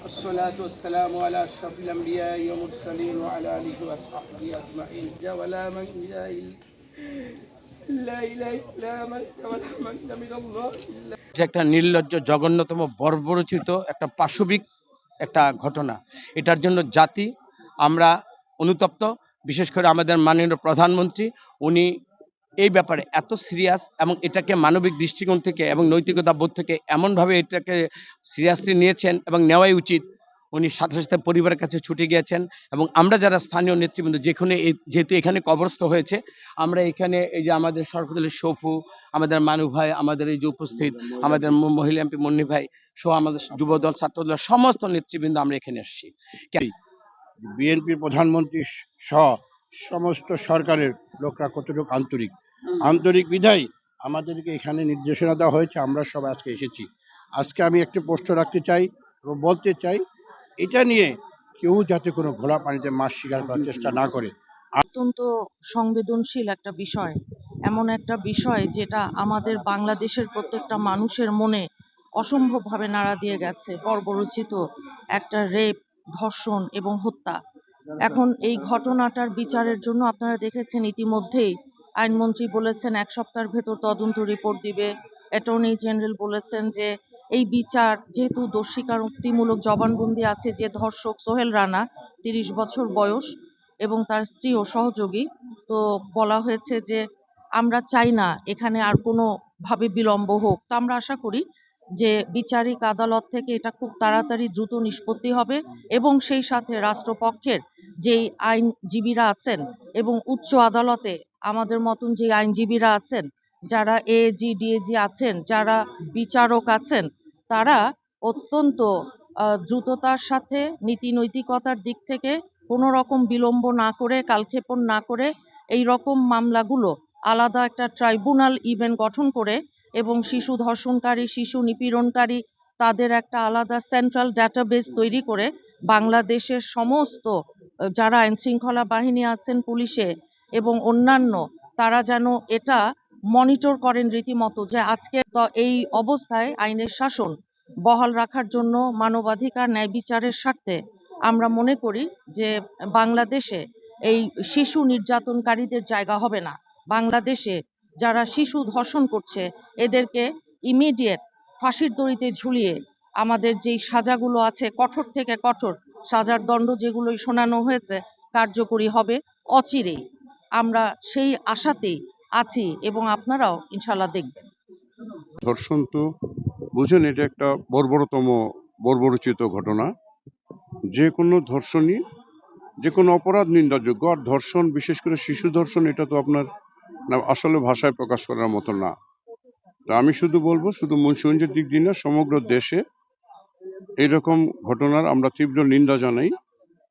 الصلاة والسلام على أشرف الأنبياء والمرسلين وعلى آله وصحبه أجمعين ولا من لا إله إلا من ولا من من الله إلا একটা নির্লজ্জ জঘন্যতম বর্বরচিত একটা পাশবিক একটা ঘটনা। এটার জন্য জাতি আমরা অনুতপ্ত। বিশেষ করে আমাদের মাননীয় প্রধানমন্ত্রী উনি এই ব্যাপারে এত সিরিয়াস এবং এটাকে মানবিক দৃষ্টিকোণ থেকে এবং নৈতিকতা বোধ থেকে এমনভাবে এটাকে সিরিয়াসলি নিয়েছেন এবং নেওয়াই উচিত। উনি সাথে সাথে পরিবারের কাছে ছুটে গিয়েছেন এবং আমরা যারা স্থানীয় নেতৃবৃন্দ যেহেতু এখানে কবরস্থ হয়েছে, আমরা এখানে এই যে আমাদের সরকারের সফু, আমাদের মানু ভাই, আমাদের এই যে উপস্থিত আমাদের মহিলা এমপি মুন্নি ভাই সহ আমাদের যুবদল ছাত্রদল সমস্ত নেতৃবৃন্দ আমরা এখানে এসেছি। বিএনপির প্রধানমন্ত্রী সহ সমস্ত সরকারের লোকরা কতটুকু আন্তরিক বিধায় আমাদেরকে এখানে নির্দেশনা দেওয়া হয়েছে। আমরা সব আজকে এসেছি। আজকে আমি একটি প্রশ্ন রাখতে চাই এবং বলতে চাই, এটা নিয়ে কেউ যাতে কোনো ঘোলা পানিতে মাছ শিকার করার চেষ্টা না করে। অত্যন্ত সংবেদনশীল একটা বিষয়, এমন একটা বিষয় যেটা আমাদের বাংলাদেশের প্রত্যেকটা মানুষের মনে অসম্ভবভাবে নাড়া দিয়ে গেছে। বর্বরচিত একটা রেপ, ধর্ষণ এবং হত্যা। এখন এই ঘটনাটার বিচারের জন্য আপনারা দেখেছেন ইতিমধ্যেই আইনমন্ত্রী বলেছেন 1 সপ্তাহের ভেতর তদন্ত রিপোর্ট দিবে। অ্যাটর্নি জেনারেল বলেছেন যে এই বিচার, যেহেতু দোষ স্বীকারোক্তিমূলক জবানবন্দি আছে যে ধর্ষক সোহেল রানা 30 বছর বয়স এবং তার স্ত্রী ও সহযোগী, তো বলা হয়েছে যে আমরা চাই না এখানে আর কোনো ভাবে বিলম্ব হোক। তো আমরা আশা করি যে বিচারিক আদালত থেকে এটা খুব তাড়াতাড়ি দ্রুত নিষ্পত্তি হবে এবং সেই সাথে রাষ্ট্রপক্ষের যেই আইনজীবীরা আছেন এবং উচ্চ আদালতে আমাদের মতন যে আইনজীবীরা আছেন, যারা এএজি ডিএজি আছেন, যারা বিচারক আছেন, তারা অত্যন্ত দ্রুততার সাথে নীতি নৈতিকতার দিক থেকে কোনো রকম বিলম্ব না করে, কালক্ষেপণ না করে এই রকম মামলাগুলো আলাদা একটা ট্রাইব্যুনাল ইভেন গঠন করে এবং শিশু ধর্ষণকারী, শিশু নিপীড়নকারী তাদের একটা আলাদা সেন্ট্রাল ডাটাবেস তৈরি করে বাংলাদেশের সমস্ত যারা আইনশৃঙ্খলা বাহিনী আছেন, পুলিশে এবং অন্যান্য, তারা যেন এটা মনিটর করেন রীতিমতো যে আজকে এই অবস্থায় আইনের শাসন বহাল রাখার জন্য মানবাধিকার ন্যায় বিচারের স্বার্থে আমরা মনে করি যে বাংলাদেশে এই শিশু নির্যাতনকারীদের জায়গা হবে না। বাংলাদেশে যারা শিশু ধর্ষণ করছে এদেরকে ইমিডিয়েট ফাঁসির দড়িতে ঝুলিয়ে আমাদের যেই সাজাগুলো আছে, কঠোর থেকে কঠোর সাজার দণ্ড যেগুলোই শোনানো হয়েছে কার্যকরী হবে অচিরেই। আমরা সেই আশাতেই আছি এবং আপনারাও ইনশাল্লাহ দেখবেন। ধর্ষণ তো বুঝেন, এটা একটা বর্বরচিত ঘটনা। যে কোনো ধর্ষণই, যে কোনো অপরাধ নিন্দাযোগ্য। আর ধর্ষণ, বিশেষ করে শিশু ধর্ষণ, এটা তো আপনার আসলে ভাষায় প্রকাশ করার মতো না। তো আমি শুধু বলবো, শুধু মুন্সিগঞ্জের দিক দিয়ে না, সমগ্র দেশে এইরকম ঘটনার আমরা তীব্র নিন্দা জানাই।